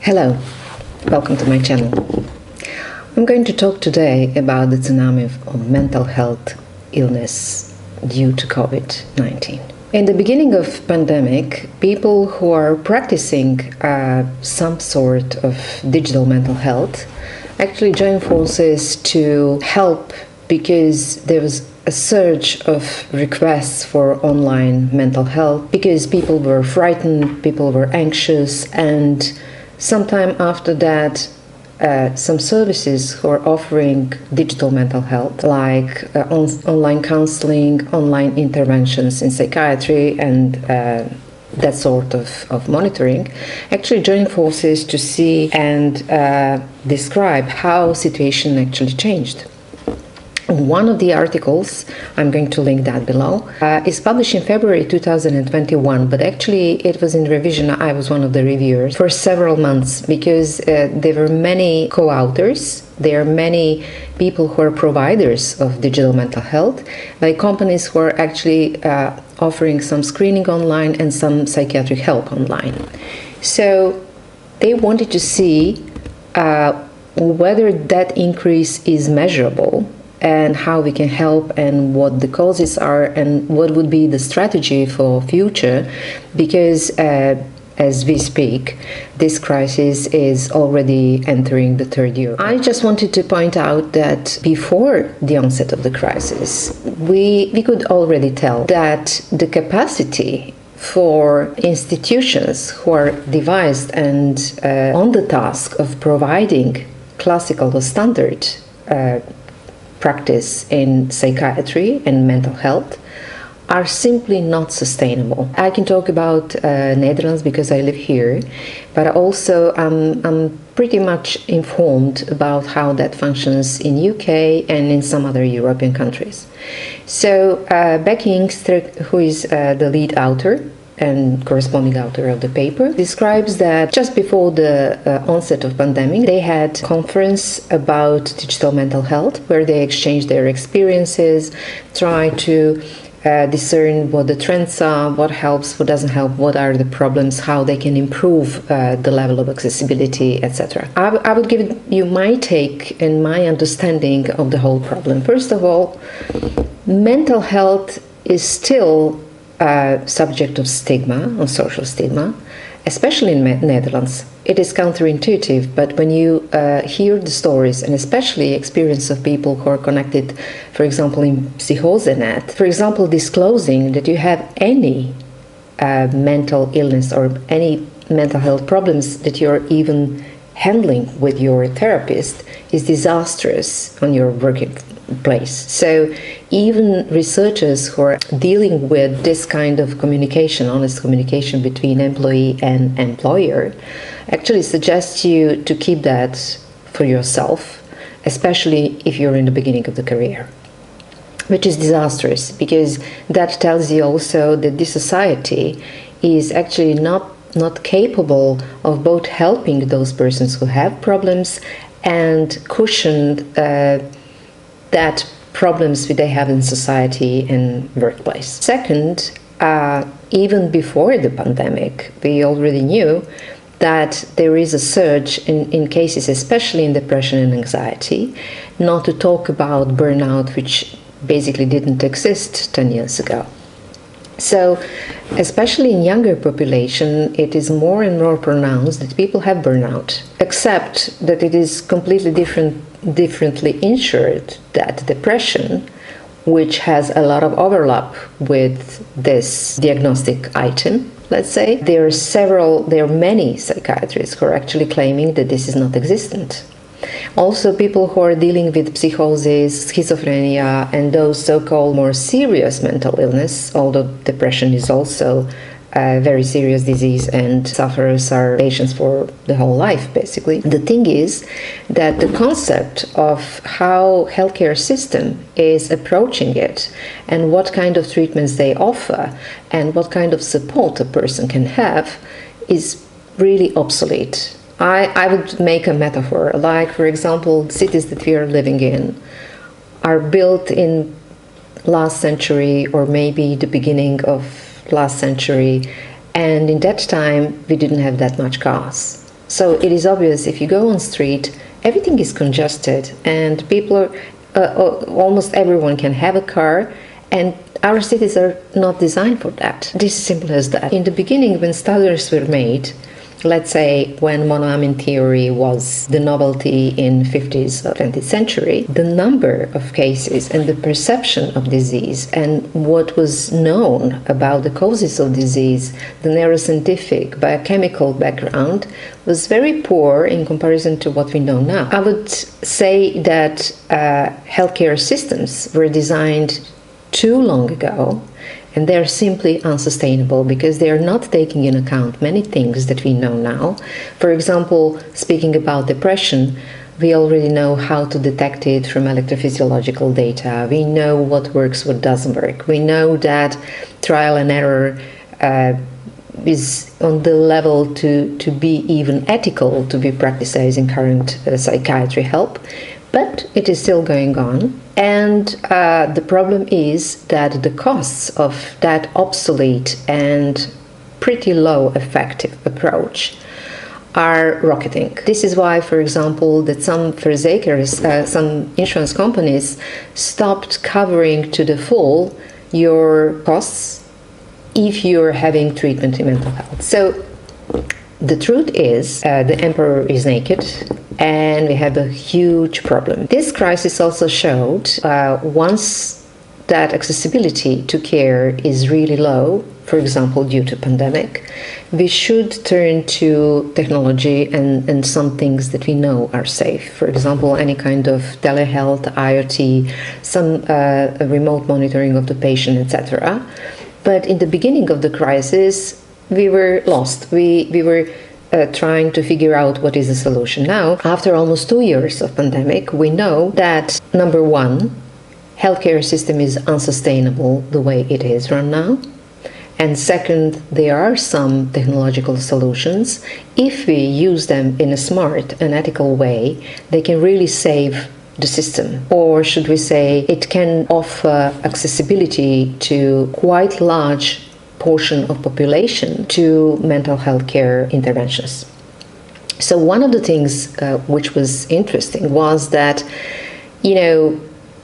Hello, welcome to my channel. I'm going to talk today about the tsunami of mental health illness due to COVID-19. In the beginning of pandemic, people who are practicing some sort of digital mental health actually joined forces to help because there was a surge of requests for online mental health because people were frightened, people were anxious, and sometime after that, some services who are offering digital mental health, like online counseling, online interventions in psychiatry, and that sort of monitoring, actually joined forces to see and describe how situation actually changed. One of the articles, I'm going to link that below, is published in February 2021, but actually it was in revision. I was one of the reviewers for several months because there were many co-authors. There are many people who are providers of digital mental health, like companies who are actually offering some screening online and some psychiatric help online. So they wanted to see whether that increase is measurable and how we can help and what the causes are and what would be the strategy for future, because as we speak, this crisis is already entering the third year. I just wanted to point out that before the onset of the crisis, we could already tell that the capacity for institutions who are devised and on the task of providing classical or standard practice in psychiatry and mental health are simply not sustainable. I can talk about Netherlands because I live here, but also I'm pretty much informed about how that functions in UK and in some other European countries. So Becky Ingster, who is the lead author and corresponding author of the paper, describes that just before the onset of pandemic, they had a conference about digital mental health where they exchanged their experiences, try to discern what the trends are, what helps, what doesn't help, what are the problems, how they can improve the level of accessibility, etc. I would give you my take and my understanding of the whole problem. First of all, mental health is still subject of stigma, or social stigma, especially in Netherlands. It is counterintuitive, but when you hear the stories and especially experience of people who are connected, for example, in Psychosenet, for example, disclosing that you have any mental illness or any mental health problems that you're even handling with your therapist is disastrous on your working place. So even researchers who are dealing with this kind of communication, honest communication between employee and employer, actually suggest you to keep that for yourself, especially if you're in the beginning of the career, which is disastrous because that tells you also that this society is actually not capable of both helping those persons who have problems and cushion that problems they have in society and workplace. Second, even before the pandemic, we already knew that there is a surge in cases, especially in depression and anxiety, not to talk about burnout, which basically didn't exist 10 years ago. So, especially in younger population, it is more and more pronounced that people have burnout, except that it is completely differently insured, that depression, which has a lot of overlap with this diagnostic item, let's say. There are many psychiatrists who are actually claiming that this is not existent. Also, people who are dealing with psychosis, schizophrenia, and those so-called more serious mental illness, although depression is also a very serious disease and sufferers are patients for the whole life, basically. The thing is that the concept of how healthcare system is approaching it and what kind of treatments they offer and what kind of support a person can have is really obsolete. I would make a metaphor, like, for example, cities that we are living in are built in last century or maybe the beginning of last century, and in that time we didn't have that much cars. So it is obvious if you go on street, everything is congested and people are, almost everyone can have a car, and our cities are not designed for that. This is simple as that. In the beginning, when studies were made, let's say when monoamine theory was the novelty in 50s of 20th century, the number of cases and the perception of disease and what was known about the causes of disease, the neuroscientific, biochemical background, was very poor in comparison to what we know now. I would say that healthcare systems were designed too long ago, and they're simply unsustainable because they are not taking into account many things that we know now. For example, speaking about depression, we already know how to detect it from electrophysiological data. We know what works, what doesn't work. We know that trial and error is on the level to be even ethical to be practiced in current psychiatry help, but it is still going on. And the problem is that the costs of that obsolete and pretty low effective approach are rocketing. This is why, for example, that some some insurance companies stopped covering to the full your costs if you're having treatment in mental health. So the truth is, the emperor is naked, and we have a huge problem. This crisis also showed once that accessibility to care is really low, for example, due to pandemic, we should turn to technology and some things that we know are safe. For example, any kind of telehealth, IoT, some remote monitoring of the patient, etc. But in the beginning of the crisis, we were lost. We were trying to figure out what is the solution. Now, after almost 2 years of pandemic, we know that, number one, healthcare system is unsustainable the way it is run now. And second, there are some technological solutions. If we use them in a smart and ethical way, they can really save the system. Or should we say, it can offer accessibility to quite large portion of population to mental health care interventions. So one of the things which was interesting was that,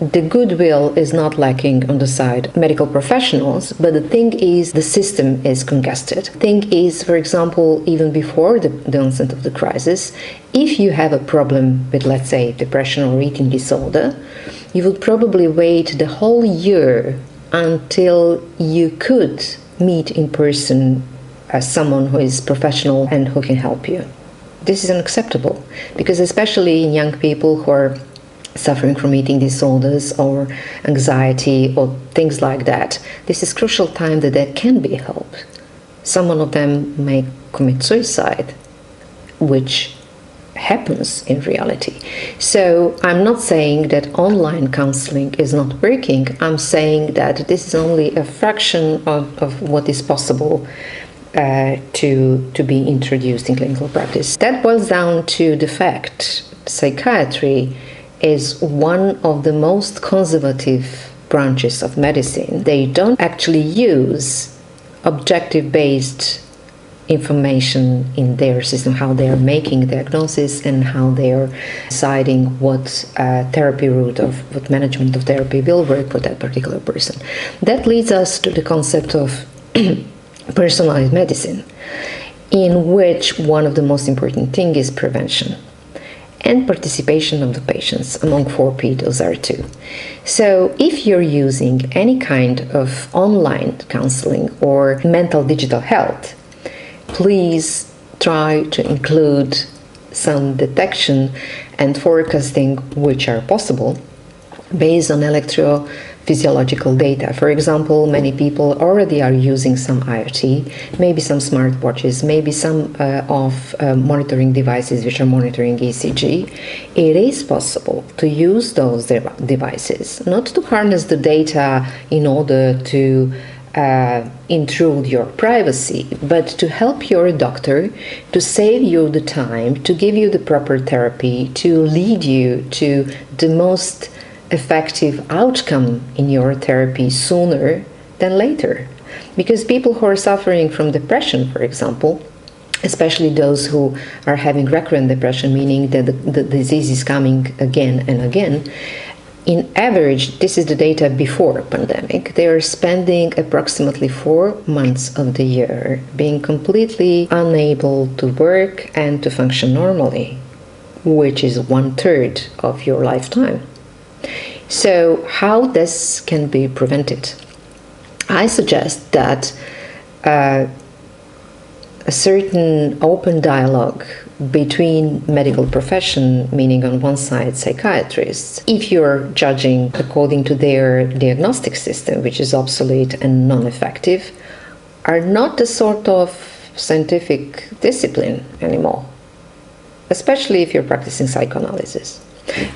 the goodwill is not lacking on the side of medical professionals, but the thing is the system is congested. The thing is, for example, even before the onset of the crisis, if you have a problem with, let's say, depression or eating disorder, you would probably wait the whole year until you could meet in person someone who is professional and who can help you. This is unacceptable because especially in young people who are suffering from eating disorders or anxiety or things like that, this is crucial time that they can be helped. Some of them may commit suicide, which happens in reality. So I'm not saying that online counseling is not working. I'm saying that this is only a fraction of what is possible to be introduced in clinical practice. That boils down to the fact psychiatry is one of the most conservative branches of medicine. They don't actually use objective-based information in their system, how they are making diagnosis and how they are deciding what therapy route of what management of therapy will work for that particular person. That leads us to the concept of personalized medicine, in which one of the most important thing is prevention and participation of the patients. Among 4P, those are two. So if you're using any kind of online counseling or mental digital health, please try to include some detection and forecasting which are possible based on electrophysiological data. For example, many people already are using some IoT, maybe some smartwatches, maybe some monitoring devices which are monitoring ECG. It is possible to use those devices, not to harness the data in order to intrude your privacy, but to help your doctor, to save you the time, to give you the proper therapy, to lead you to the most effective outcome in your therapy sooner than later. Because people who are suffering from depression, for example, especially those who are having recurrent depression, meaning that the disease is coming again and again. In average, this is the data before pandemic, they are spending approximately 4 months of the year being completely unable to work and to function normally, which is 1/3 of your lifetime. So how this can be prevented? I suggest that a certain open dialogue between medical profession, meaning on one side psychiatrists, if you're judging according to their diagnostic system, which is obsolete and non-effective, are not a sort of scientific discipline anymore, especially if you're practicing psychoanalysis.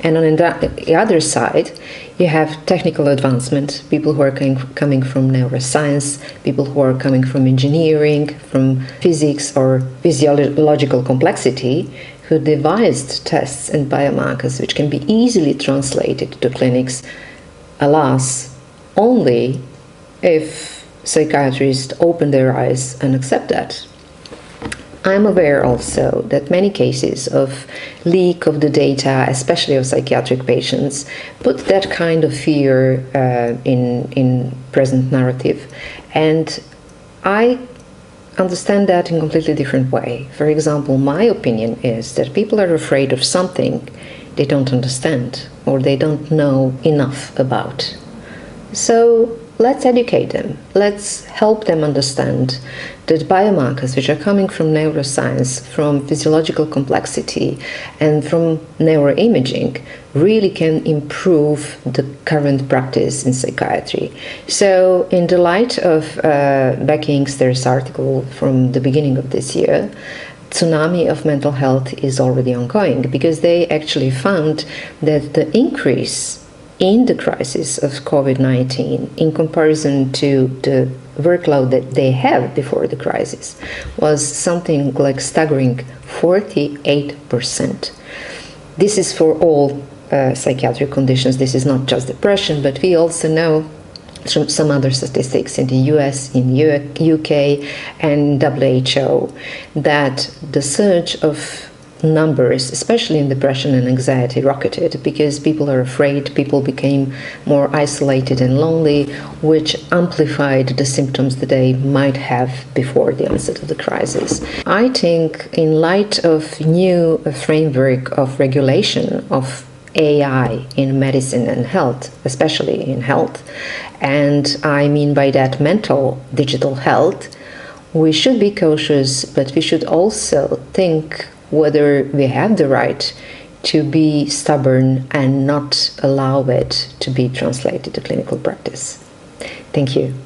And on the other side, you have technical advancement, people who are coming from neuroscience, people who are coming from engineering, from physics or physiological complexity, who devised tests and biomarkers which can be easily translated to clinics, alas, only if psychiatrists open their eyes and accept that. I'm aware also that many cases of leak of the data, especially of psychiatric patients, put that kind of fear in present narrative. And I understand that in a completely different way. For example, my opinion is that people are afraid of something they don't understand or they don't know enough about. So let's educate them. Let's help them understand that biomarkers which are coming from neuroscience, from physiological complexity, and from neuroimaging really can improve the current practice in psychiatry. So in the light of Becky Inkster's article from the beginning of this year, Tsunami of mental health is already ongoing, because they actually found that the increase in the crisis of COVID-19 in comparison to the workload that they had before the crisis was something like staggering 48%. This is for all psychiatric conditions. This is not just depression, but we also know from some other statistics in the US, in UK, and WHO that the surge of numbers, especially in depression and anxiety, rocketed because people are afraid, people became more isolated and lonely, which amplified the symptoms that they might have before the onset of the crisis. I think in light of new framework of regulation of AI in medicine and health, especially in health, and I mean by that mental digital health, we should be cautious, but we should also think whether we have the right to be stubborn and not allow it to be translated to clinical practice. Thank you.